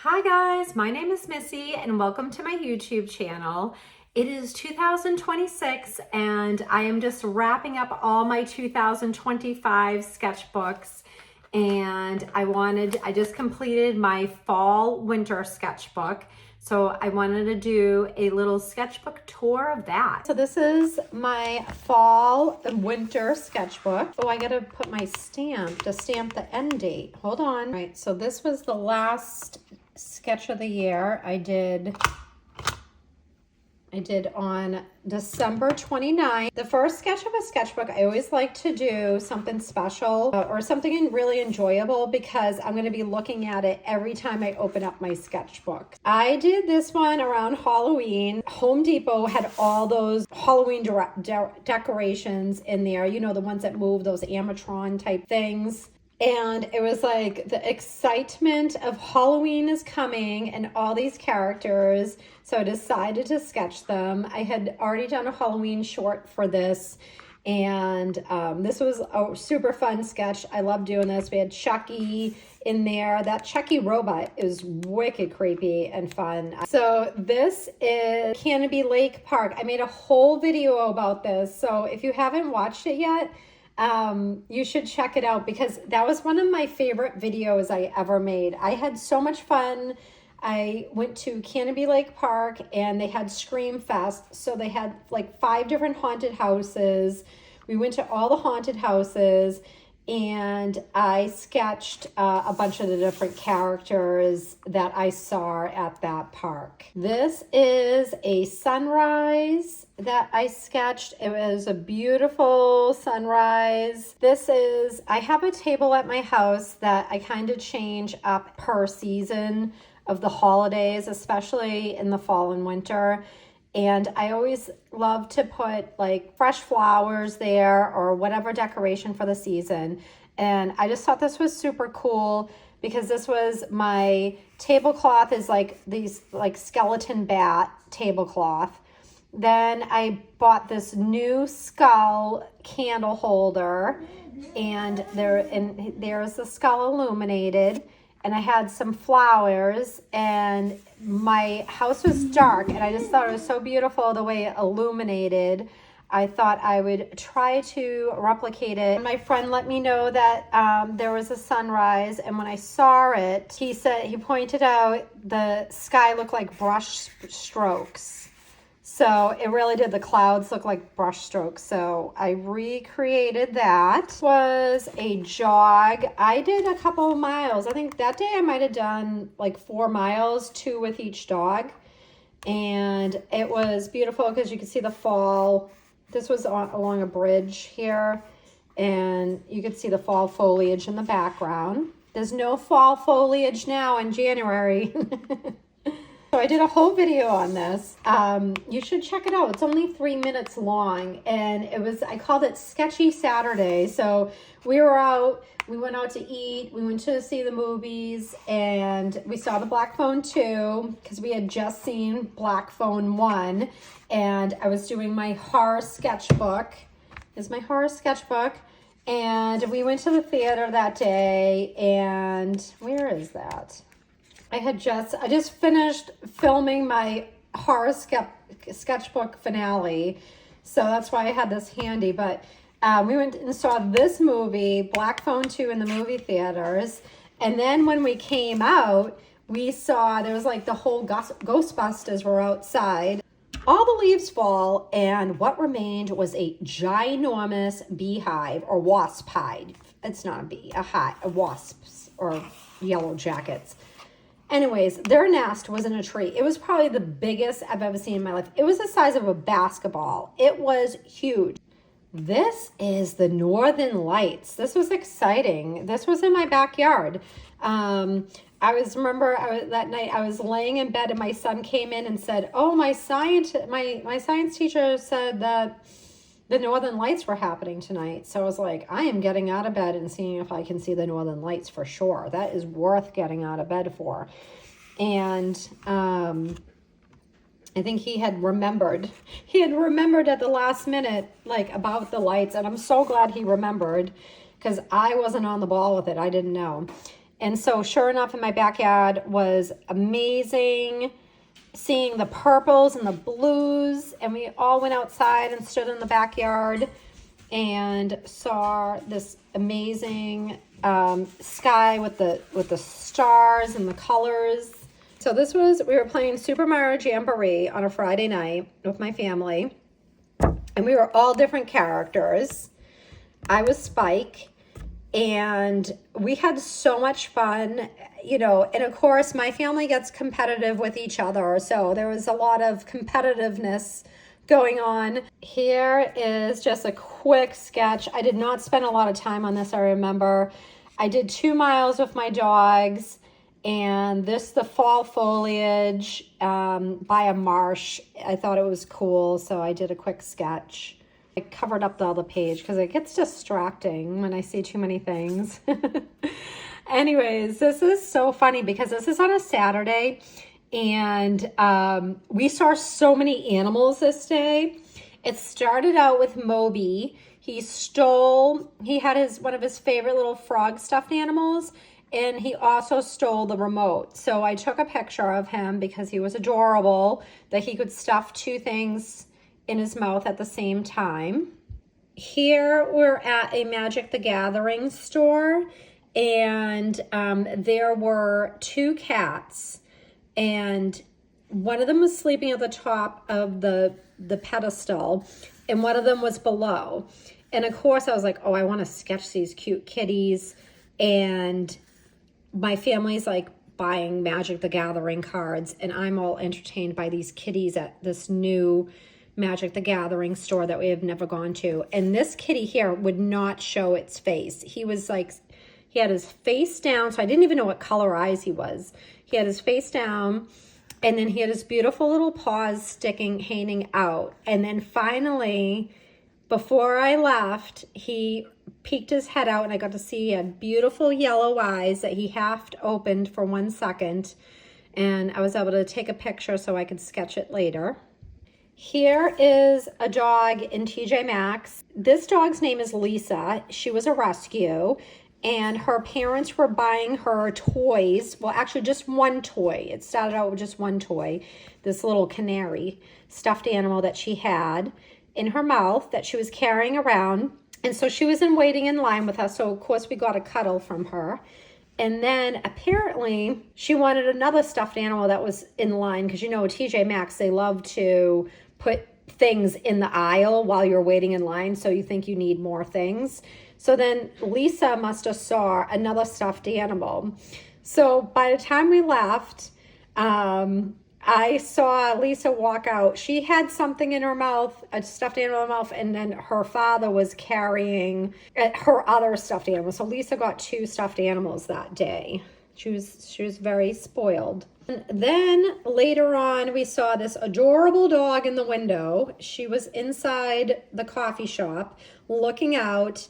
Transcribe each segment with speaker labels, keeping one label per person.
Speaker 1: Hi guys, my name is Missy and welcome to my YouTube channel. It is 2026 and I am just wrapping up all my 2025 sketchbooks, and I just completed my fall winter sketchbook. So I wanted to do a little sketchbook tour of that. So this is my fall and winter sketchbook. Oh, I gotta put my stamp to stamp the end date. Hold on. All right, so this was the last sketch of the year I did on December 29th. The first sketch of a sketchbook, I always like to do something special or something really enjoyable because I'm going to be looking at it every time I open up my sketchbook. I did this one around Halloween. Home Depot had all those Halloween decorations in there, you know, the ones that move, those animatron type things. And it was like the excitement of Halloween is coming and all these characters. So I decided to sketch them. I had already done a Halloween short for this. And this was a super fun sketch. I love doing this. We had Chucky in there. That Chucky robot is wicked creepy and fun. So this is Canopy Lake Park. I made a whole video about this. So if you haven't watched it yet, you should check it out because that was one of my favorite videos I ever made. I had so much fun. I went to Canopy Lake Park and they had Scream Fest. So they had like 5 different haunted houses. We went to all the haunted houses and I sketched a bunch of the different characters that I saw at that park. This is a sunrise that I sketched. It was a beautiful sunrise. I have a table at my house that I kind of change up per season of the holidays, especially in the fall and winter. And I always love to put like fresh flowers there or whatever decoration for the season. And I just thought this was super cool because this was my tablecloth is like these like skeleton bat tablecloth. Then I bought this new skull candle holder and there's the skull illuminated. And I had some flowers and my house was dark and I just thought it was so beautiful the way it illuminated. I thought I would try to replicate it. My friend let me know that there was a sunrise, and when I saw it, he pointed out the sky looked like brush strokes. So it really did. The clouds look like brush strokes. So I recreated that. It was a jog. I did a couple of miles. I think that day I might have done like 4 miles, 2 with each dog. And it was beautiful because you could see the fall. This was along a bridge here. And you could see the fall foliage in the background. There's no fall foliage now in January. So I did a whole video on this. You should check it out. It's only 3 minutes long, and I called it Sketchy Saturday. So we went out to eat, we went to see the movies, and we saw the Black Phone 2 because we had just seen Black Phone 1, and I was doing my horror sketchbook. This is my horror sketchbook. And we went to the theater that day, and where is that? I just finished filming my horror sketchbook finale, so that's why I had this handy. But we went and saw this movie, Black Phone 2, in the movie theaters. And then when we came out, we saw there was like the whole Ghostbusters were outside. All the leaves fall, and what remained was a ginormous beehive or wasp hive. It's not a bee, a hive, wasps or yellow jackets. Anyways, their nest was in a tree. It was probably the biggest I've ever seen in my life. It was the size of a basketball. It was huge. This is the Northern Lights. This was exciting. This was in my backyard. That night I was laying in bed and my son came in and said, "Oh, my science teacher said that the Northern Lights were happening tonight." So I was like, I am getting out of bed and seeing if I can see the Northern Lights for sure. That is worth getting out of bed for. And I think he had remembered at the last minute, like about the lights. And I'm so glad he remembered because I wasn't on the ball with it. I didn't know. And so sure enough, in my backyard was amazing, seeing the purples and the blues. And we all went outside and stood in the backyard and saw this amazing sky with the stars and the colors. So we were playing Super Mario Jamboree on a Friday night with my family, and we were all different characters. I was Spike, and we had so much fun, you know, and of course my family gets competitive with each other, so there was a lot of competitiveness going on. Here is just a quick sketch. I did not spend a lot of time on this, I remember. I did 2 miles with my dogs, and the fall foliage by a marsh. I thought it was cool, so I did a quick sketch. I covered up the other page because it gets distracting when I see too many things. Anyways, this is so funny because this is on a Saturday, and we saw so many animals this day. It started out with Moby. He had one of his favorite little frog stuffed animals, and he also stole the remote. So I took a picture of him because he was adorable, that he could stuff 2 things in his mouth at the same time. Here we're at a Magic the Gathering store, and there were 2 cats, and one of them was sleeping at the top of the pedestal, and one of them was below. And of course I was like, oh, I want to sketch these cute kitties. And my family's like buying Magic the Gathering cards, and I'm all entertained by these kitties at this new Magic the Gathering store that we have never gone to. And this kitty here would not show its face. He had his face down, so I didn't even know what color eyes he was. He had his face down, and then he had his beautiful little paws hanging out. And then finally, before I left, he peeked his head out, and I got to see he had beautiful yellow eyes that he half opened for 1 second. And I was able to take a picture so I could sketch it later. Here is a dog in TJ Maxx. This dog's name is Lisa. She was a rescue, and her parents were buying her toys. Well, actually just one toy. It started out with just one toy, this little canary stuffed animal that she had in her mouth that she was carrying around. And so she was waiting in line with us. So of course we got a cuddle from her. And then apparently she wanted another stuffed animal that was in line, because you know, TJ Maxx, they love to put things in the aisle while you're waiting in line, so you think you need more things. So then Lisa must have saw another stuffed animal. So by the time we left, I saw Lisa walk out. She had something in her mouth, a stuffed animal in her mouth, and then her father was carrying her other stuffed animal. So Lisa got 2 stuffed animals that day. She was very spoiled. And then later on, we saw this adorable dog in the window. She was inside the coffee shop looking out,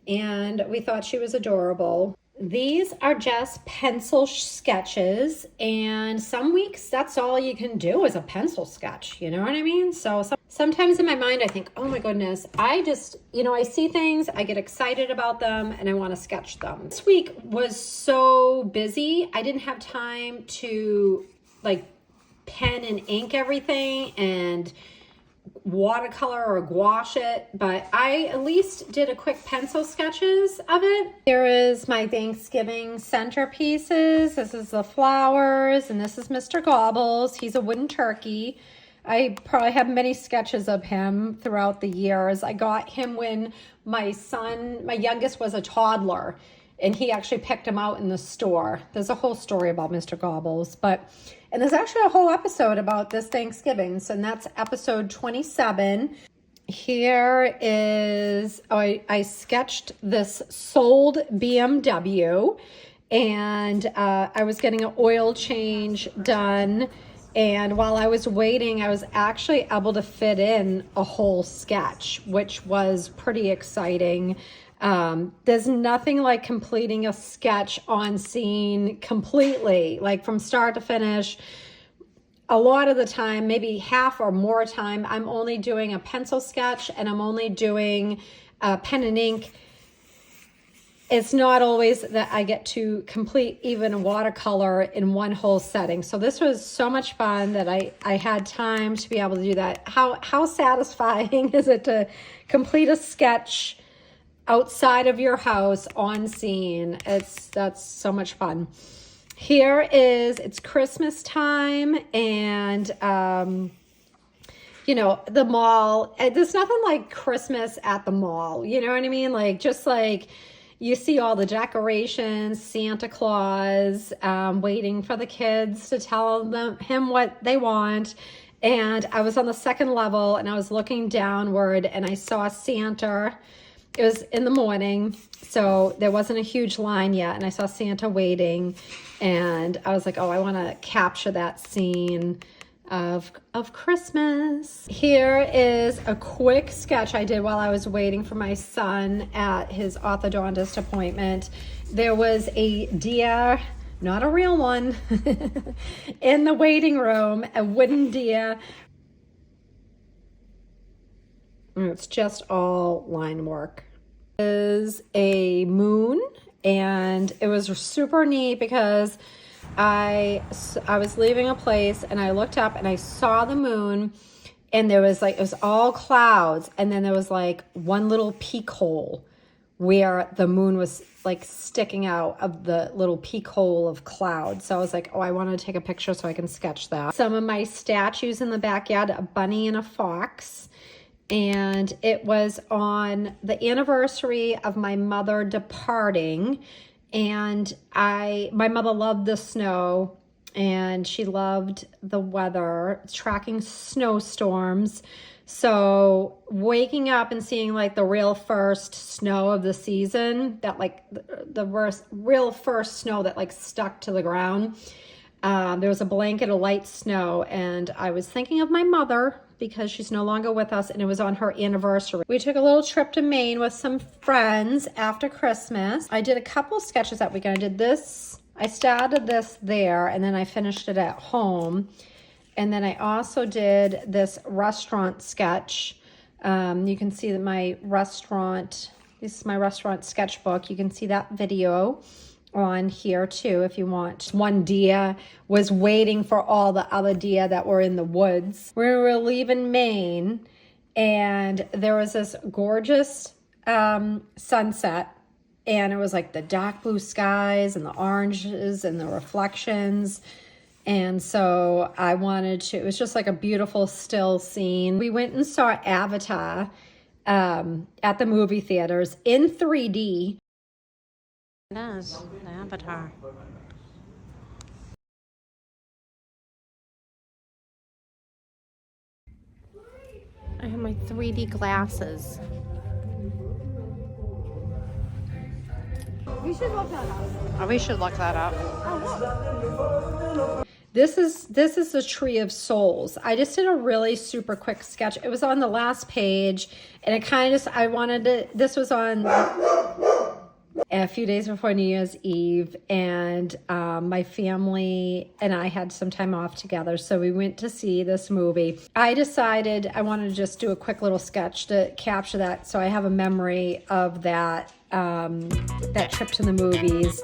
Speaker 1: and we thought she was adorable. These are just pencil sketches, and some weeks that's all you can do is a pencil sketch, you know what I mean? So sometimes in my mind I think, oh my goodness, I just, you know, I see things, I get excited about them, and I want to sketch them. This week was so busy, I didn't have time to like pen and ink everything and watercolor or gouache it, but I at least did a quick pencil sketches of it. Here is my Thanksgiving centerpieces. This is the flowers, and this is Mr. Gobbles. He's a wooden turkey. I probably have many sketches of him throughout the years. I got him when my youngest was a toddler, and he actually picked him out in the store. There's a whole story about Mr. Gobbles, and there's actually a whole episode about this Thanksgiving, so that's episode 27. Here is, I sketched this sold BMW, and I was getting an oil change done, and while I was waiting, I was actually able to fit in a whole sketch, which was pretty exciting. There's nothing like completing a sketch on scene completely, like from start to finish. A lot of the time, maybe half or more time, I'm only doing a pencil sketch, and I'm only doing pen and ink. it's not always that I get to complete even a watercolor in one whole setting. So this was so much fun that I had time to be able to do that. How satisfying is it to complete a sketch outside of your house on scene? That's so much fun. Here it's Christmas time, and you know, the mall. There's nothing like Christmas at the mall. You know what I mean? Like, just like, you see all the decorations, Santa Claus, waiting for the kids to tell him what they want. And I was on the second level, and I was looking downward, and I saw Santa. It was in the morning, so there wasn't a huge line yet, and I saw Santa waiting, and I was like, oh, I want to capture that scene of Christmas. Here is a quick sketch I did while I was waiting for my son at his orthodontist appointment. There was a deer, not a real one, in the waiting room, a wooden deer. It's just all line work. Is a moon, and it was super neat because I was leaving a place, and I looked up and I saw the moon, and there was like, it was all clouds, and then there was like one little peak hole where the moon was like sticking out of the little peak hole of clouds. So I was like, oh, I want to take a picture so I can sketch that. Some of my statues in the backyard, a bunny and a fox. And it was on the anniversary of my mother departing. And my mother loved the snow, and she loved the weather, tracking snowstorms. So waking up and seeing like the real first snow of the season, that like the real first snow that like stuck to the ground. There was a blanket of light snow, and I was thinking of my mother because she's no longer with us, and it was on her anniversary. We took a little trip to Maine with some friends after Christmas. I did a couple sketches that weekend. I did this, I started this there, and then I finished it at home. And then I also did this restaurant sketch. You can see that my restaurant, this is my restaurant sketchbook. You can see that video on here too if you want. One deer was waiting for all the other deer that were in the woods. We were leaving Maine, and there was this gorgeous sunset, and it was like the dark blue skies and the oranges and the reflections. And so I wanted to, it was just like a beautiful still scene. We went and saw Avatar at the movie theaters in 3D.
Speaker 2: It is, the Avatar. I have my 3D glasses.
Speaker 1: We should look that up.
Speaker 2: Oh, we should look that up.
Speaker 1: This is the Tree of Souls. I just did a really super quick sketch. It was on the last page, and it kind of just, I wanted to, this was on a few days before New Year's Eve, and my family and I had some time off together, so we went to see this movie. I decided I wanted to just do a quick little sketch to capture that, so I have a memory of that, that trip to the movies.